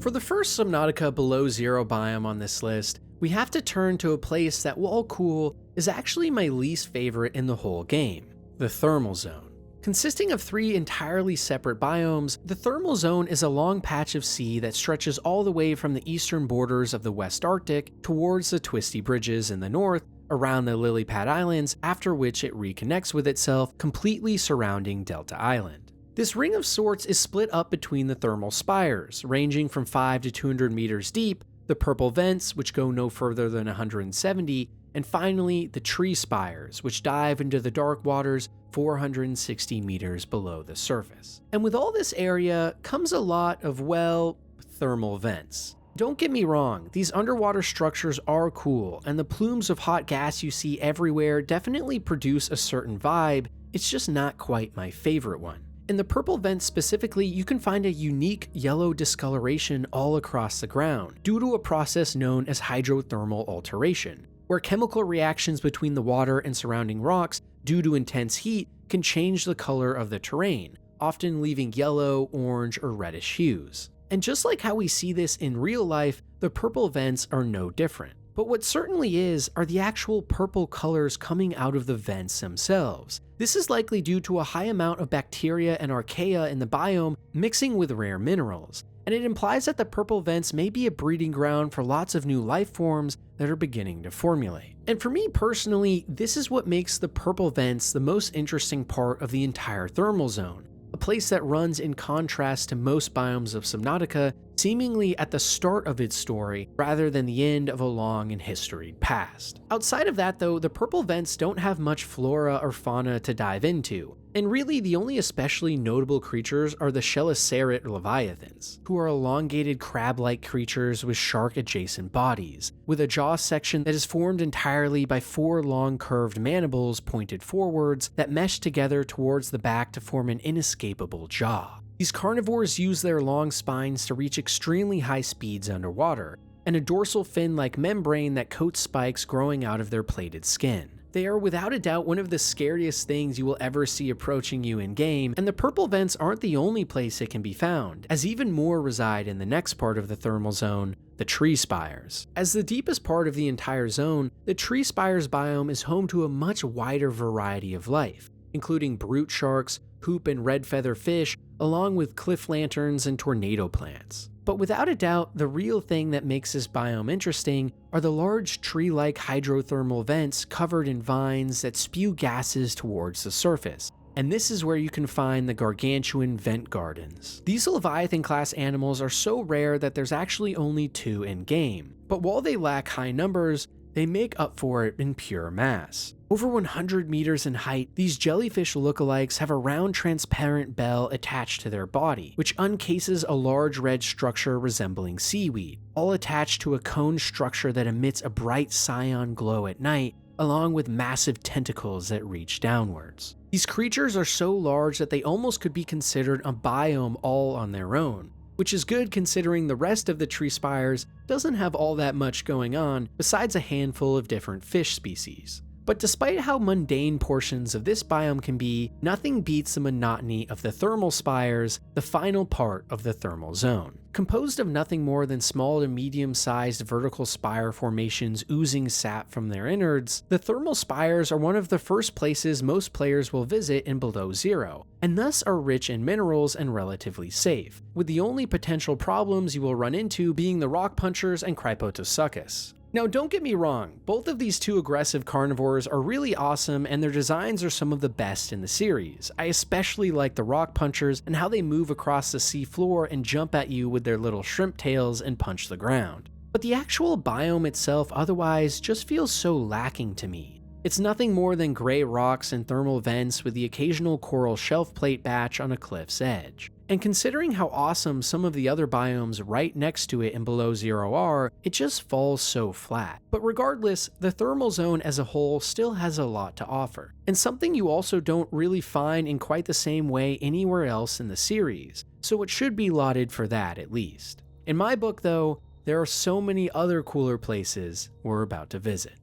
For the first Subnautica Below Zero biome on this list, we have to turn to a place that, while cool, is actually my least favorite in the whole game, the Thermal Zone. Consisting of 3 entirely separate biomes, the Thermal Zone is a long patch of sea that stretches all the way from the eastern borders of the West Arctic towards the Twisty Bridges in the north, around the Lilypad Islands, after which it reconnects with itself, completely surrounding Delta Island. This ring of sorts is split up between the thermal spires, ranging from 5 to 200 meters deep, the purple vents, which go no further than 170, and finally the tree spires, which dive into the dark waters 460 meters below the surface. And with all this area comes a lot of, well, thermal vents. Don't get me wrong, these underwater structures are cool, and the plumes of hot gas you see everywhere definitely produce a certain vibe, it's just not quite my favorite one. In the purple vents specifically, you can find a unique yellow discoloration all across the ground, due to a process known as hydrothermal alteration, where chemical reactions between the water and surrounding rocks due to intense heat can change the color of the terrain, often leaving yellow, orange, or reddish hues. And just like how we see this in real life, the purple vents are no different. But what certainly is are the actual purple colors coming out of the vents themselves. This is likely due to a high amount of bacteria and archaea in the biome mixing with rare minerals, and it implies that the purple vents may be a breeding ground for lots of new life forms that are beginning to formulate. And for me personally, this is what makes the purple vents the most interesting part of the entire thermal zone, a place that runs in contrast to most biomes of Subnautica, seemingly at the start of its story rather than the end of a long and historied past. Outside of that though, the purple vents don't have much flora or fauna to dive into, and really the only especially notable creatures are the Chelicerate leviathans, who are elongated crab-like creatures with shark-adjacent bodies, with a jaw section that is formed entirely by 4 long curved mandibles pointed forwards that mesh together towards the back to form an inescapable jaw. These carnivores use their long spines to reach extremely high speeds underwater, and a dorsal fin-like membrane that coats spikes growing out of their plated skin. They are without a doubt one of the scariest things you will ever see approaching you in-game, and the purple vents aren't the only place it can be found, as even more reside in the next part of the thermal zone, the tree spires. As the deepest part of the entire zone, the tree spires biome is home to a much wider variety of life, including brute sharks, hoop and red feather fish, along with cliff lanterns and tornado plants. But without a doubt, the real thing that makes this biome interesting are the large tree-like hydrothermal vents covered in vines that spew gases towards the surface. And this is where you can find the gargantuan vent gardens. These Leviathan-class animals are so rare that there's actually only 2 in-game, but while they lack high numbers, they make up for it in pure mass. Over 100 meters in height, these jellyfish lookalikes have a round transparent bell attached to their body, which uncases a large red structure resembling seaweed, all attached to a cone structure that emits a bright cyan glow at night, along with massive tentacles that reach downwards. These creatures are so large that they almost could be considered a biome all on their own, which is good considering the rest of the tree spires doesn't have all that much going on besides a handful of different fish species. But despite how mundane portions of this biome can be, nothing beats the monotony of the thermal spires, the final part of the thermal zone. Composed of nothing more than small to medium-sized vertical spire formations oozing sap from their innards, the thermal spires are one of the first places most players will visit in Below Zero, and thus are rich in minerals and relatively safe, with the only potential problems you will run into being the rock punchers and Cryptosuchus. Now don't get me wrong, both of these 2 aggressive carnivores are really awesome and their designs are some of the best in the series. I especially like the rock punchers and how they move across the sea floor and jump at you with their little shrimp tails and punch the ground. But the actual biome itself otherwise just feels so lacking to me. It's nothing more than gray rocks and thermal vents with the occasional coral shelf plate batch on a cliff's edge. And considering how awesome some of the other biomes right next to it in Below Zero are, it just falls so flat. But regardless, the thermal zone as a whole still has a lot to offer, and something you also don't really find in quite the same way anywhere else in the series, so it should be lauded for that at least. In my book though, there are so many other cooler places we're about to visit.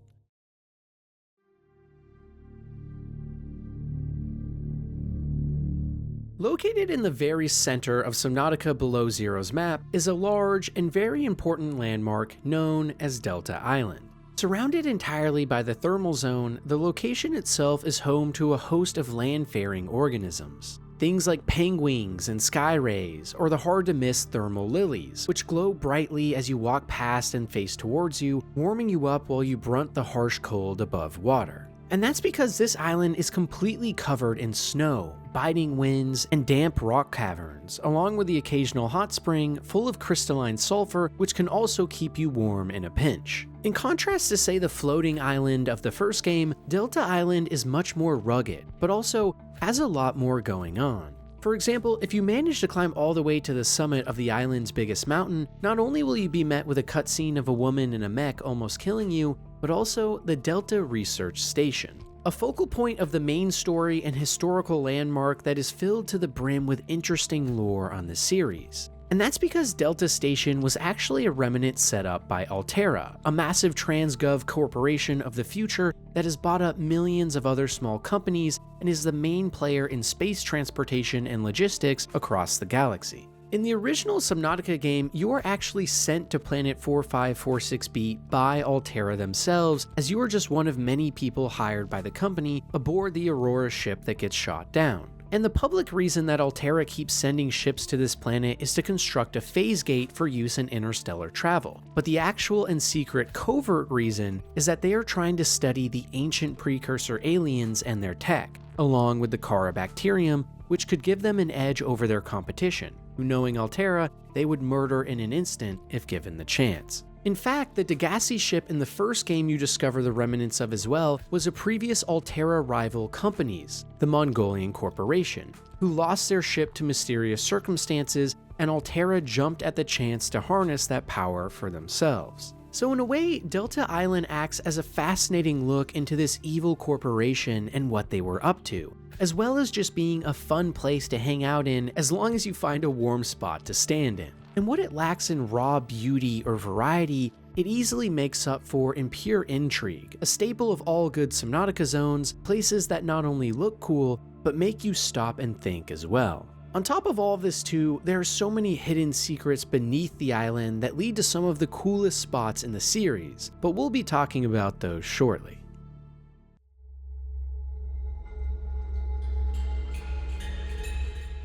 Located in the very center of Subnautica Below Zero's map is a large and very important landmark known as Delta Island. Surrounded entirely by the thermal zone, the location itself is home to a host of land-faring organisms. Things like penguins and sky rays, or the hard-to-miss thermal lilies, which glow brightly as you walk past and face towards you, warming you up while you brunt the harsh cold above water. And that's because this island is completely covered in snow, biting winds, and damp rock caverns, along with the occasional hot spring full of crystalline sulfur, which can also keep you warm in a pinch. In contrast to, say, the floating island of the first game, Delta Island is much more rugged, but also has a lot more going on. For example, if you manage to climb all the way to the summit of the island's biggest mountain, not only will you be met with a cutscene of a woman in a mech almost killing you, but also the Delta Research Station, a focal point of the main story and historical landmark that is filled to the brim with interesting lore on the series. And that's because Delta Station was actually a remnant set up by Altera, a massive transgov corporation of the future that has bought up millions of other small companies and is the main player in space transportation and logistics across the galaxy. In the original Subnautica game, you are actually sent to planet 4546b by Altera themselves, as you are just one of many people hired by the company aboard the Aurora ship that gets shot down. And the public reason that Altera keeps sending ships to this planet is to construct a phase gate for use in interstellar travel. But the actual and secret covert reason is that they are trying to study the ancient precursor aliens and their tech, along with the Carabacterium, which could give them an edge over their competition, who, knowing Altera, they would murder in an instant if given the chance. In fact, the Degassi ship in the first game you discover the remnants of as well was a previous Altera rival company's, the Mongolian Corporation, who lost their ship to mysterious circumstances, and Altera jumped at the chance to harness that power for themselves. So in a way, Delta Island acts as a fascinating look into this evil corporation and what they were up to, as well as just being a fun place to hang out in as long as you find a warm spot to stand in. And what it lacks in raw beauty or variety, it easily makes up for in pure intrigue, a staple of all good Subnautica zones, places that not only look cool, but make you stop and think as well. On top of all of this too, there are so many hidden secrets beneath the island that lead to some of the coolest spots in the series, but we'll be talking about those shortly.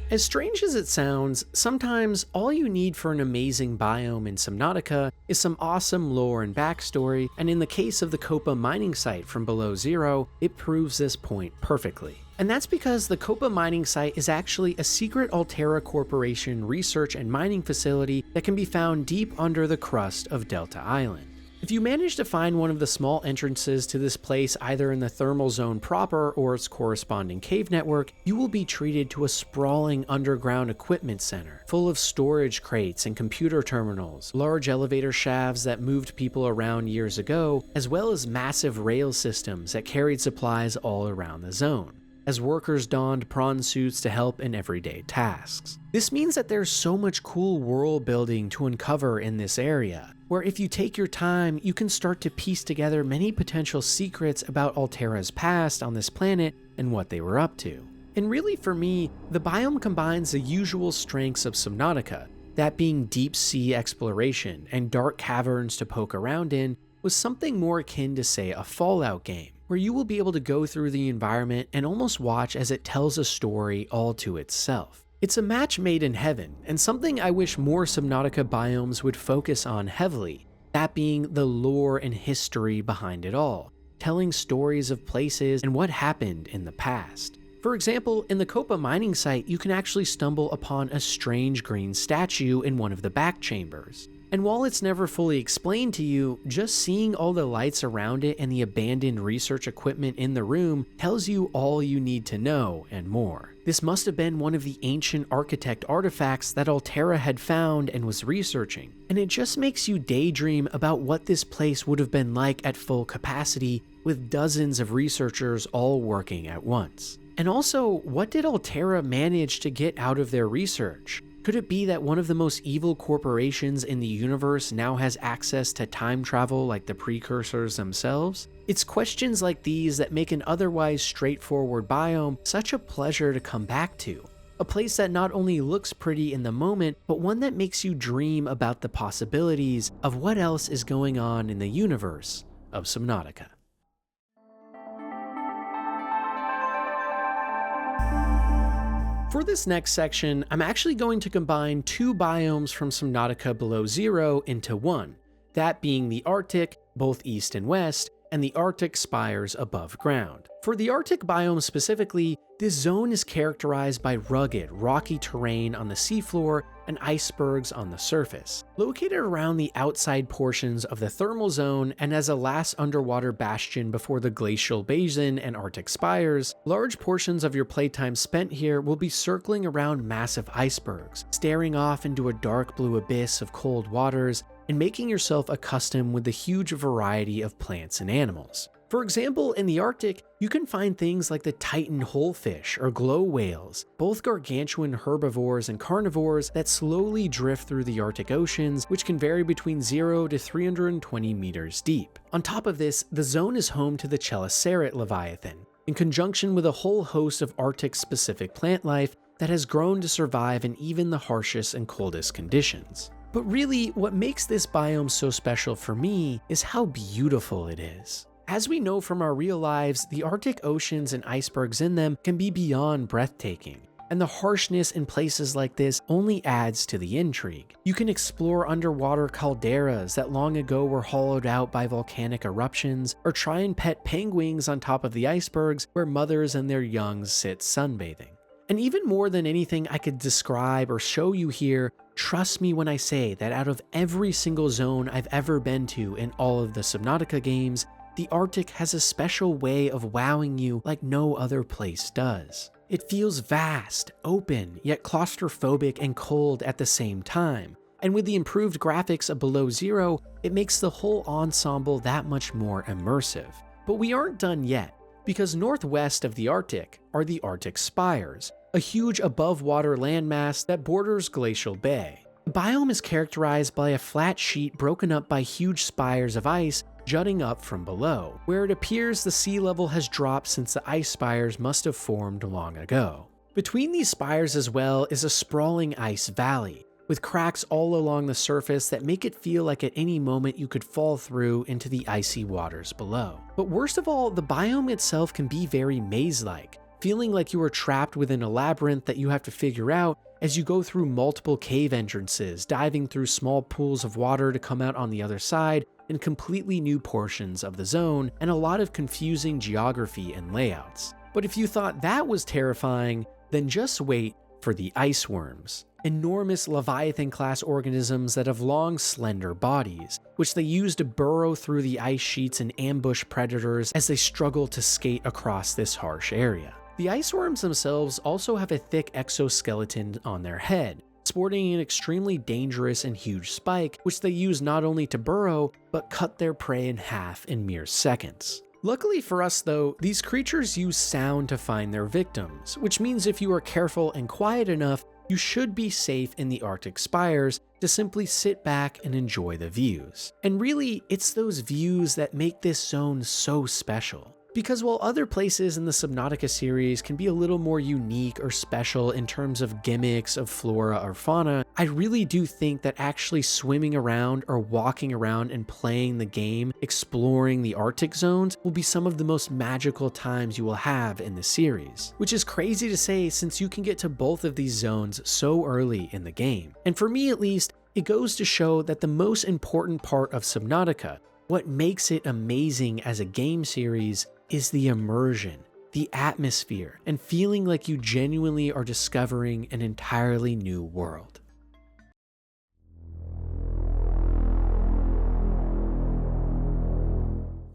As strange as it sounds, sometimes all you need for an amazing biome in Subnautica is some awesome lore and backstory, and in the case of the Koppa mining site from Below Zero, it proves this point perfectly. And that's because the Koppa mining site is actually a secret Altera Corporation research and mining facility that can be found deep under the crust of Delta Island. If you manage to find one of the small entrances to this place either in the thermal zone proper or its corresponding cave network, you will be treated to a sprawling underground equipment center, full of storage crates and computer terminals, large elevator shafts that moved people around years ago, as well as massive rail systems that carried supplies all around the zone, as workers donned prawn suits to help in everyday tasks. This means that there's so much cool world building to uncover in this area, where if you take your time, you can start to piece together many potential secrets about Altera's past on this planet and what they were up to. And really for me, the biome combines the usual strengths of Subnautica, that being deep sea exploration and dark caverns to poke around in, with something more akin to, say, a Fallout game, where you will be able to go through the environment and almost watch as it tells a story all to itself. It's a match made in heaven, and something I wish more Subnautica biomes would focus on heavily, that being the lore and history behind it all, telling stories of places and what happened in the past. For example, in the Koppa mining site, you can actually stumble upon a strange green statue in one of the back chambers. And while it's never fully explained to you, just seeing all the lights around it and the abandoned research equipment in the room tells you all you need to know and more. This must have been one of the ancient architect artifacts that Altera had found and was researching, and it just makes you daydream about what this place would have been like at full capacity with dozens of researchers all working at once. And also, what did Altera manage to get out of their research? Could it be that one of the most evil corporations in the universe now has access to time travel like the precursors themselves? It's questions like these that make an otherwise straightforward biome such a pleasure to come back to. a place that not only looks pretty in the moment, but one that makes you dream about the possibilities of what else is going on in the universe of Subnautica. For this next section, I'm actually going to combine two biomes from Subnautica Below Zero into one, that being the Arctic, both east and west, and the Arctic spires above ground. For the Arctic biome specifically, this zone is characterized by rugged, rocky terrain on the seafloor and icebergs on the surface. Located around the outside portions of the thermal zone and as a last underwater bastion before the glacial basin and Arctic spires, large portions of your playtime spent here will be circling around massive icebergs, staring off into a dark blue abyss of cold waters, and making yourself accustomed with the huge variety of plants and animals. For example, in the Arctic, you can find things like the Titan wholefish or glow whales, both gargantuan herbivores and carnivores that slowly drift through the Arctic oceans, which can vary between 0 to 320 meters deep. On top of this, the zone is home to the Chelicerate leviathan, in conjunction with a whole host of Arctic-specific plant life that has grown to survive in even the harshest and coldest conditions. But really, what makes this biome so special for me is how beautiful it is. As we know from our real lives, the Arctic oceans and icebergs in them can be beyond breathtaking, and the harshness in places like this only adds to the intrigue. You can explore underwater calderas that long ago were hollowed out by volcanic eruptions, or try and pet penguins on top of the icebergs where mothers and their youngs sit sunbathing. And even more than anything I could describe or show you here, trust me when I say that out of every single zone I've ever been to in all of the Subnautica games, the Arctic has a special way of wowing you like no other place does. It feels vast, open, yet claustrophobic and cold at the same time. And with the improved graphics of Below Zero, it makes the whole ensemble that much more immersive. But we aren't done yet, because northwest of the Arctic are the Arctic spires, a huge above-water landmass that borders Glacial Bay. The biome is characterized by a flat sheet broken up by huge spires of ice jutting up from below, where it appears the sea level has dropped since the ice spires must have formed long ago. Between these spires as well is a sprawling ice valley, with cracks all along the surface that make it feel like at any moment you could fall through into the icy waters below. But worst of all, the biome itself can be very maze-like, feeling like you are trapped within a labyrinth that you have to figure out as you go through multiple cave entrances, diving through small pools of water to come out on the other side in completely new portions of the zone, and a lot of confusing geography and layouts. But if you thought that was terrifying, then just wait for the ice worms. Enormous Leviathan-class organisms that have long, slender bodies, which they use to burrow through the ice sheets and ambush predators as they struggle to skate across this harsh area. The ice worms themselves also have a thick exoskeleton on their head, sporting an extremely dangerous and huge spike, which they use not only to burrow, but cut their prey in half in mere seconds. Luckily for us though, these creatures use sound to find their victims, which means if you are careful and quiet enough, you should be safe in the Arctic spires to simply sit back and enjoy the views. And really, it's those views that make this zone so special. Because while other places in the Subnautica series can be a little more unique or special in terms of gimmicks of flora or fauna, I really do think that actually swimming around or walking around and playing the game, exploring the Arctic zones, will be some of the most magical times you will have in the series. Which is crazy to say since you can get to both of these zones so early in the game. And for me at least, it goes to show that the most important part of Subnautica, what makes it amazing as a game series, is the immersion, the atmosphere, and feeling like you genuinely are discovering an entirely new world.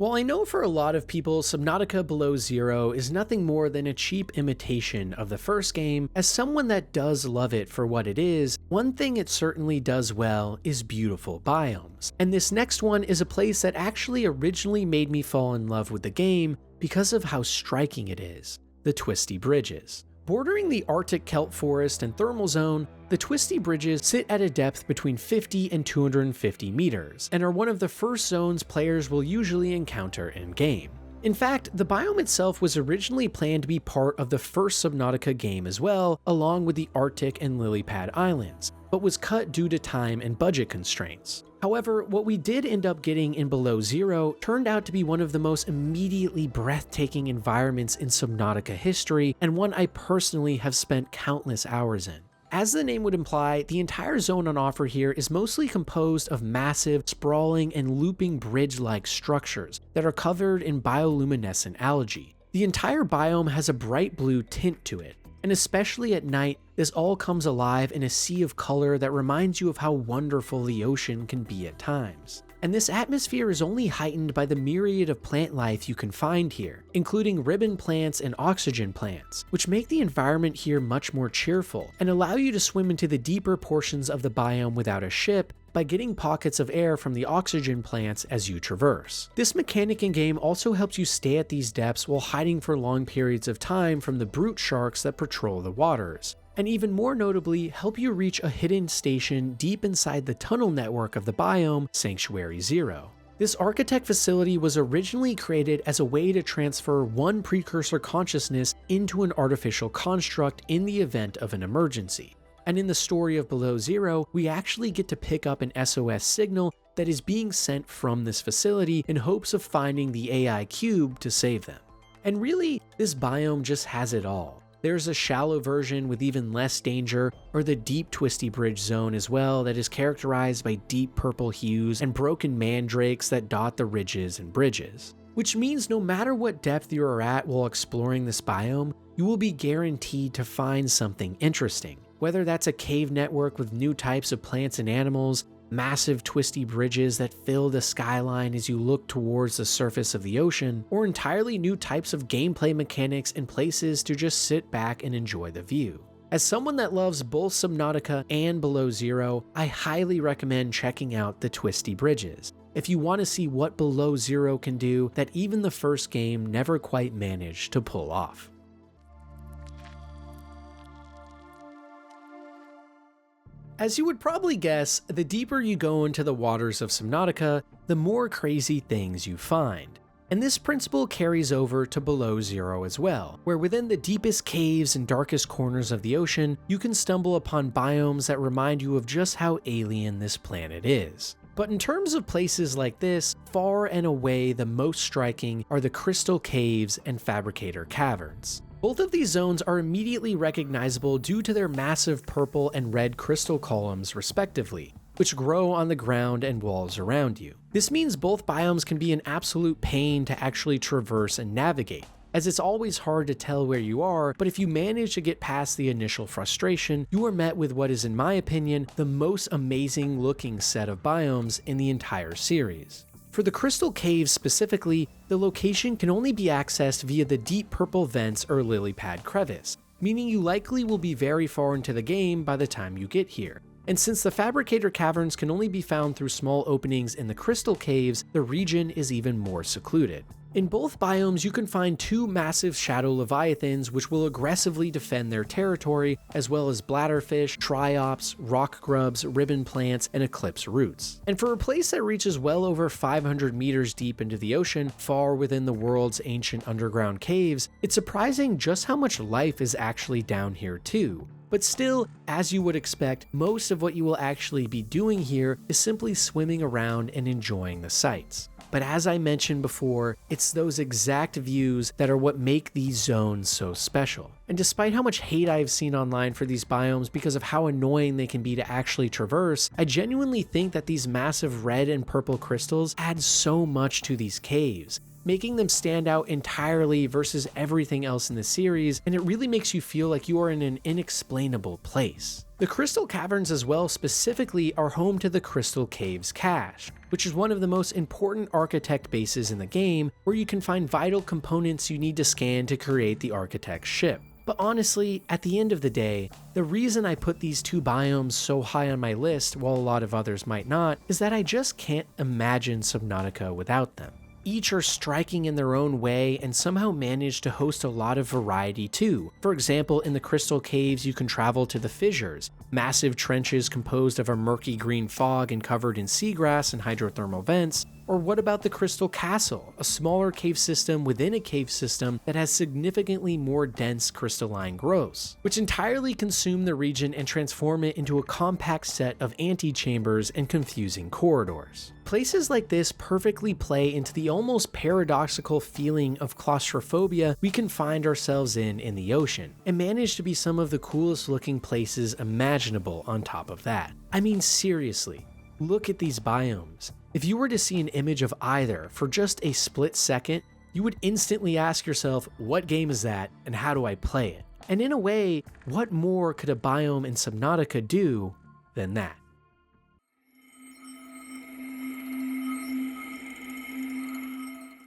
While I know for a lot of people Subnautica Below Zero is nothing more than a cheap imitation of the first game, as someone that does love it for what it is, one thing it certainly does well is beautiful biomes. And this next one is a place that actually originally made me fall in love with the game because of how striking it is, the Twisty Bridges. Bordering the Arctic kelp forest and thermal zone, the Twisty Bridges sit at a depth between 50 and 250 meters, and are one of the first zones players will usually encounter in-game. In fact, the biome itself was originally planned to be part of the first Subnautica game as well, along with the Arctic and Lilypad Islands, but was cut due to time and budget constraints. However, what we did end up getting in Below Zero turned out to be one of the most immediately breathtaking environments in Subnautica history, and one I personally have spent countless hours in. As the name would imply, the entire zone on offer here is mostly composed of massive, sprawling, and looping bridge-like structures that are covered in bioluminescent algae. The entire biome has a bright blue tint to it, and especially at night, this all comes alive in a sea of color that reminds you of how wonderful the ocean can be at times. And this atmosphere is only heightened by the myriad of plant life you can find here, including ribbon plants and oxygen plants, which make the environment here much more cheerful and allow you to swim into the deeper portions of the biome without a ship by getting pockets of air from the oxygen plants as you traverse. This mechanic in-game also helps you stay at these depths while hiding for long periods of time from the brute sharks that patrol the waters, and even more notably, help you reach a hidden station deep inside the tunnel network of the biome, Sanctuary Zero. This architect facility was originally created as a way to transfer one precursor consciousness into an artificial construct in the event of an emergency. And in the story of Below Zero, we actually get to pick up an SOS signal that is being sent from this facility in hopes of finding the AI cube to save them. And really, this biome just has it all. There's a shallow version with even less danger, or the deep Twisty Bridge zone as well that is characterized by deep purple hues and broken mandrakes that dot the ridges and bridges. Which means no matter what depth you are at while exploring this biome, you will be guaranteed to find something interesting. Whether that's a cave network with new types of plants and animals, massive twisty bridges that fill the skyline as you look towards the surface of the ocean, or entirely new types of gameplay mechanics and places to just sit back and enjoy the view. As someone that loves both Subnautica and Below Zero, I highly recommend checking out the Twisty Bridges, if you want to see what Below Zero can do that even the first game never quite managed to pull off. As you would probably guess, the deeper you go into the waters of Subnautica, the more crazy things you find. And this principle carries over to Below Zero as well, where within the deepest caves and darkest corners of the ocean, you can stumble upon biomes that remind you of just how alien this planet is. But in terms of places like this, far and away the most striking are the Crystal Caves and Fabricator Caverns. Both of these zones are immediately recognizable due to their massive purple and red crystal columns respectively, which grow on the ground and walls around you. This means both biomes can be an absolute pain to actually traverse and navigate, as it's always hard to tell where you are, but if you manage to get past the initial frustration, you are met with what is, in my opinion, the most amazing looking set of biomes in the entire series. For the Crystal Caves specifically, the location can only be accessed via the deep purple vents or Lilypad crevice, meaning you likely will be very far into the game by the time you get here. And since the Fabricator Caverns can only be found through small openings in the Crystal Caves, the region is even more secluded. In both biomes, you can find two massive shadow leviathans which will aggressively defend their territory, as well as bladderfish, triops, rock grubs, ribbon plants, and eclipse roots. And for a place that reaches well over 500 meters deep into the ocean, far within the world's ancient underground caves, it's surprising just how much life is actually down here too. But still, as you would expect, most of what you will actually be doing here is simply swimming around and enjoying the sights. But as I mentioned before, it's those exact views that are what make these zones so special. And despite how much hate I have seen online for these biomes because of how annoying they can be to actually traverse, I genuinely think that these massive red and purple crystals add so much to these caves, making them stand out entirely versus everything else in the series, and it really makes you feel like you are in an inexplainable place. The Crystal Caverns as well specifically are home to the Crystal Caves cache, which is one of the most important architect bases in the game, where you can find vital components you need to scan to create the architect's ship. But honestly, at the end of the day, the reason I put these two biomes so high on my list while a lot of others might not, is that I just can't imagine Subnautica without them. Each are striking in their own way and somehow manage to host a lot of variety too. For example, in the Crystal Caves you can travel to the fissures, massive trenches composed of a murky green fog and covered in seagrass and hydrothermal vents, Or what about the Crystal Castle, a smaller cave system within a cave system that has significantly more dense crystalline growths, which entirely consume the region and transform it into a compact set of antechambers and confusing corridors. Places like this perfectly play into the almost paradoxical feeling of claustrophobia we can find ourselves in the ocean, and manage to be some of the coolest looking places imaginable on top of that. I mean, seriously, look at these biomes. If you were to see an image of either for just a split second, you would instantly ask yourself, what game is that and how do I play it? And in a way, what more could a biome in Subnautica do than that?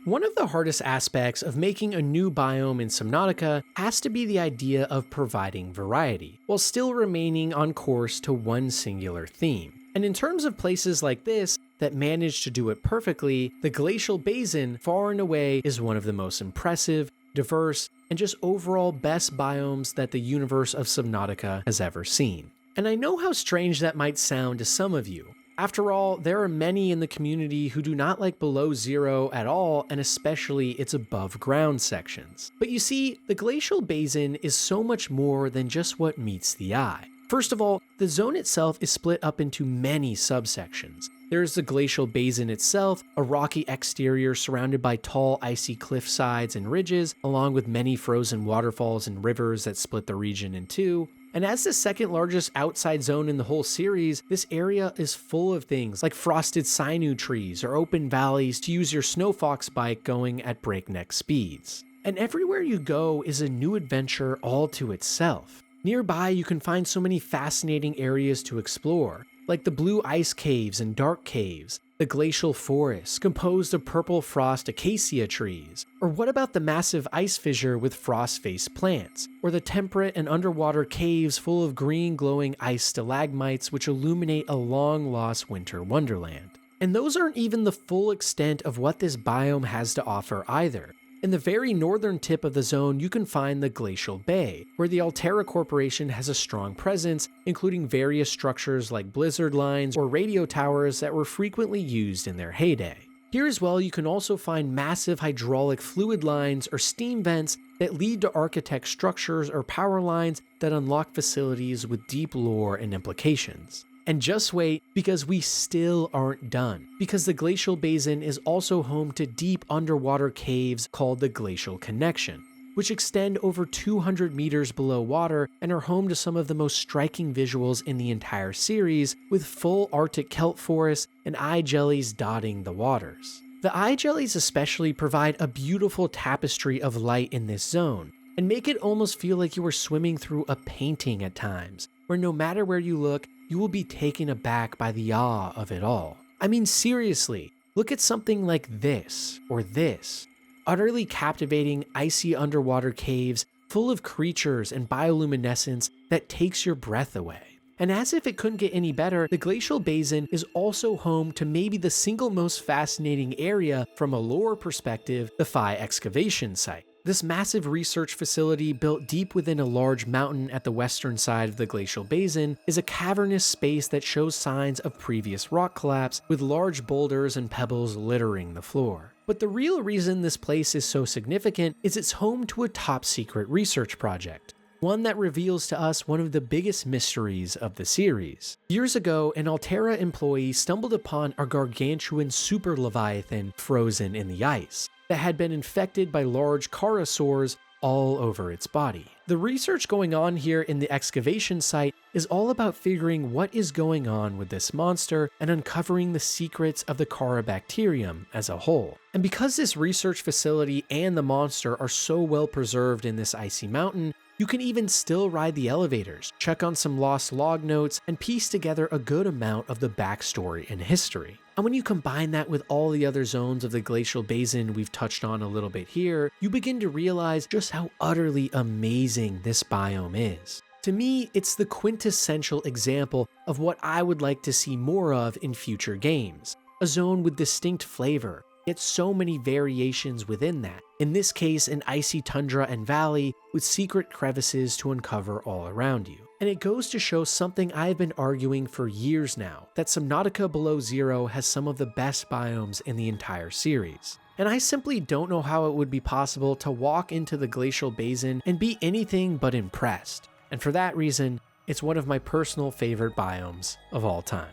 One of the hardest aspects of making a new biome in Subnautica has to be the idea of providing variety, while still remaining on course to one singular theme. And in terms of places like this that manage to do it perfectly, the Glacial Basin far and away is one of the most impressive, diverse, and just overall best biomes that the universe of Subnautica has ever seen. And I know how strange that might sound to some of you. After all, there are many in the community who do not like Below Zero at all, and especially its above ground sections. But you see, the Glacial Basin is so much more than just what meets the eye. First of all, the zone itself is split up into many subsections. There's the Glacial Basin itself, a rocky exterior surrounded by tall icy cliff sides and ridges, along with many frozen waterfalls and rivers that split the region in two. And as the second largest outside zone in the whole series, this area is full of things like frosted sinew trees or open valleys to use your snowfox bike going at breakneck speeds. And everywhere you go is a new adventure all to itself. Nearby, you can find so many fascinating areas to explore, like the blue ice caves and dark caves, the glacial forests composed of purple frost acacia trees, or what about the massive ice fissure with frost-faced plants, or the temperate and underwater caves full of green glowing ice stalagmites which illuminate a long-lost winter wonderland. And those aren't even the full extent of what this biome has to offer either. In the very northern tip of the zone, you can find the Glacial Bay, where the Altera Corporation has a strong presence, including various structures like blizzard lines or radio towers that were frequently used in their heyday. Here as well, you can also find massive hydraulic fluid lines or steam vents that lead to architect structures or power lines that unlock facilities with deep lore and implications. And just wait, because we still aren't done. Because the Glacial Basin is also home to deep underwater caves called the Glacial Connection, which extend over 200 meters below water and are home to some of the most striking visuals in the entire series, with full Arctic kelp forests and eye jellies dotting the waters. The eye jellies especially provide a beautiful tapestry of light in this zone, and make it almost feel like you are swimming through a painting at times, where no matter where you look, you will be taken aback by the awe of it all. I mean, seriously, look at something like this, or this. Utterly captivating icy underwater caves full of creatures and bioluminescence that takes your breath away. And as if it couldn't get any better, the Glacial Basin is also home to maybe the single most fascinating area from a lore perspective, the Phi excavation site. This massive research facility, built deep within a large mountain at the western side of the Glacial Basin, is a cavernous space that shows signs of previous rock collapse, with large boulders and pebbles littering the floor. But the real reason this place is so significant is it's home to a top-secret research project, one that reveals to us one of the biggest mysteries of the series. Years ago, an Altera employee stumbled upon a gargantuan super leviathan frozen in the ice that had been infected by large charasaurs all over its body. The research going on here in the excavation site is all about figuring what is going on with this monster and uncovering the secrets of the Carabacterium as a whole. And because this research facility and the monster are so well preserved in this icy mountain, you can even still ride the elevators, check on some lost log notes, and piece together a good amount of the backstory and history. And when you combine that with all the other zones of the Glacial Basin we've touched on a little bit here, you begin to realize just how utterly amazing this biome is. To me, it's the quintessential example of what I would like to see more of in future games. A zone with distinct flavor, yet so many variations within that. In this case, an icy tundra and valley with secret crevices to uncover all around you. And it goes to show something I've been arguing for years now, that Subnautica Below Zero has some of the best biomes in the entire series. And I simply don't know how it would be possible to walk into the glacial basin and be anything but impressed. And for that reason, it's one of my personal favorite biomes of all time.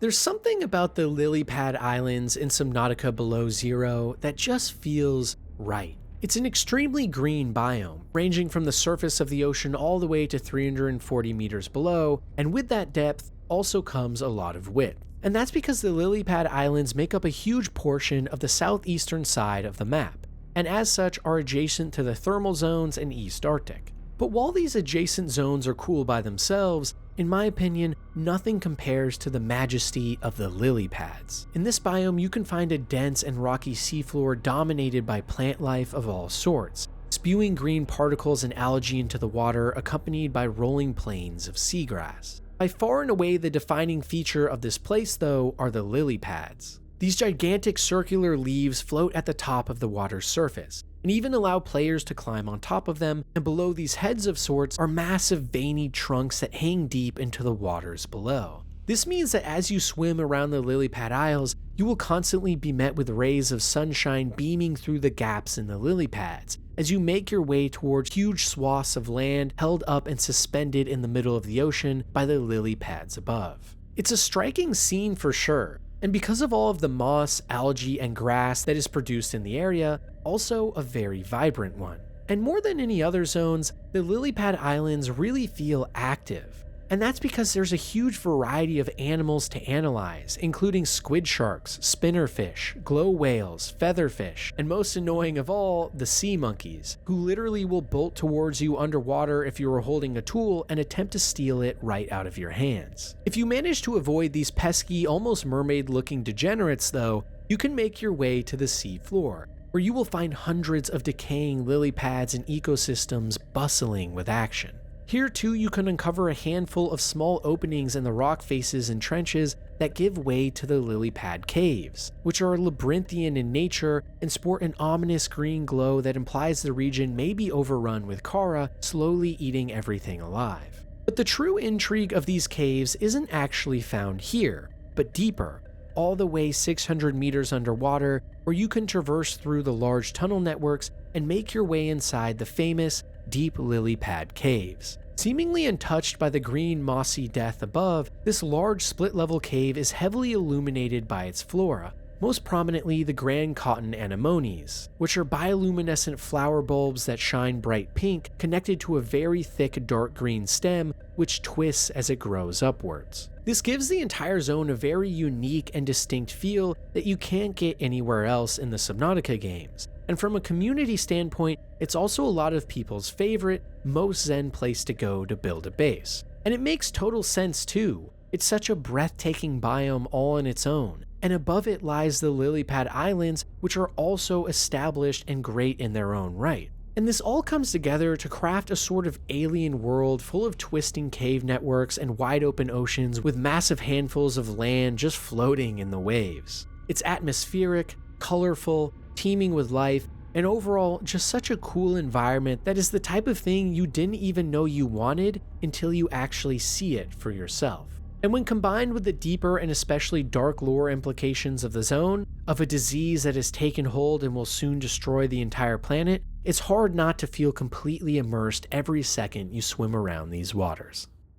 There's something about the Lilypad Islands in Subnautica Below Zero that just feels right. It's an extremely green biome, ranging from the surface of the ocean all the way to 340 meters below, and with that depth also comes a lot of width. And that's because the Lilypad Islands make up a huge portion of the southeastern side of the map, and as such are adjacent to the thermal zones and East Arctic. But while these adjacent zones are cool by themselves, in my opinion, nothing compares to the majesty of the lily pads. In this biome, you can find a dense and rocky seafloor dominated by plant life of all sorts, spewing green particles and algae into the water accompanied by rolling plains of seagrass. By far and away the defining feature of this place, though, are the lily pads. These gigantic circular leaves float at the top of the water's surface, and even allow players to climb on top of them, and below these heads of sorts are massive veiny trunks that hang deep into the waters below. This means that as you swim around the Lilypad Isles, you will constantly be met with rays of sunshine beaming through the gaps in the lily pads, as you make your way towards huge swaths of land held up and suspended in the middle of the ocean by the lily pads above. It's a striking scene for sure, and because of all of the moss, algae, and grass that is produced in the area, also a very vibrant one. And more than any other zones, the Lilypad Islands really feel active. And that's because there's a huge variety of animals to analyze, including squid sharks, spinnerfish, glow whales, featherfish, and most annoying of all, the sea monkeys, who literally will bolt towards you underwater if you are holding a tool and attempt to steal it right out of your hands. If you manage to avoid these pesky, almost mermaid-looking degenerates though, you can make your way to the sea floor, where you will find hundreds of decaying lily pads and ecosystems bustling with action. Here too you can uncover a handful of small openings in the rock faces and trenches that give way to the Lilypad caves, which are labyrinthian in nature and sport an ominous green glow that implies the region may be overrun with Kara slowly eating everything alive. But the true intrigue of these caves isn't actually found here, but deeper, all the way 600 meters underwater, where you can traverse through the large tunnel networks and make your way inside the famous deep Lilypad caves. Seemingly untouched by the green mossy death above, this large split-level cave is heavily illuminated by its flora, most prominently the grand cotton anemones, which are bioluminescent flower bulbs that shine bright pink connected to a very thick dark green stem which twists as it grows upwards. This gives the entire zone a very unique and distinct feel that you can't get anywhere else in the Subnautica games. And from a community standpoint, it's also a lot of people's favorite, most zen place to go to build a base. And it makes total sense too. It's such a breathtaking biome all on its own. And above it lies the Lilypad Islands, which are also established and great in their own right. And this all comes together to craft a sort of alien world full of twisting cave networks and wide open oceans with massive handfuls of land just floating in the waves. It's atmospheric, colorful, teeming with life, and overall just such a cool environment that is the type of thing you didn't even know you wanted until you actually see it for yourself. And when combined with the deeper and especially dark lore implications of the zone, of a disease that has taken hold and will soon destroy the entire planet, it's hard not to feel completely immersed every second you swim around these waters.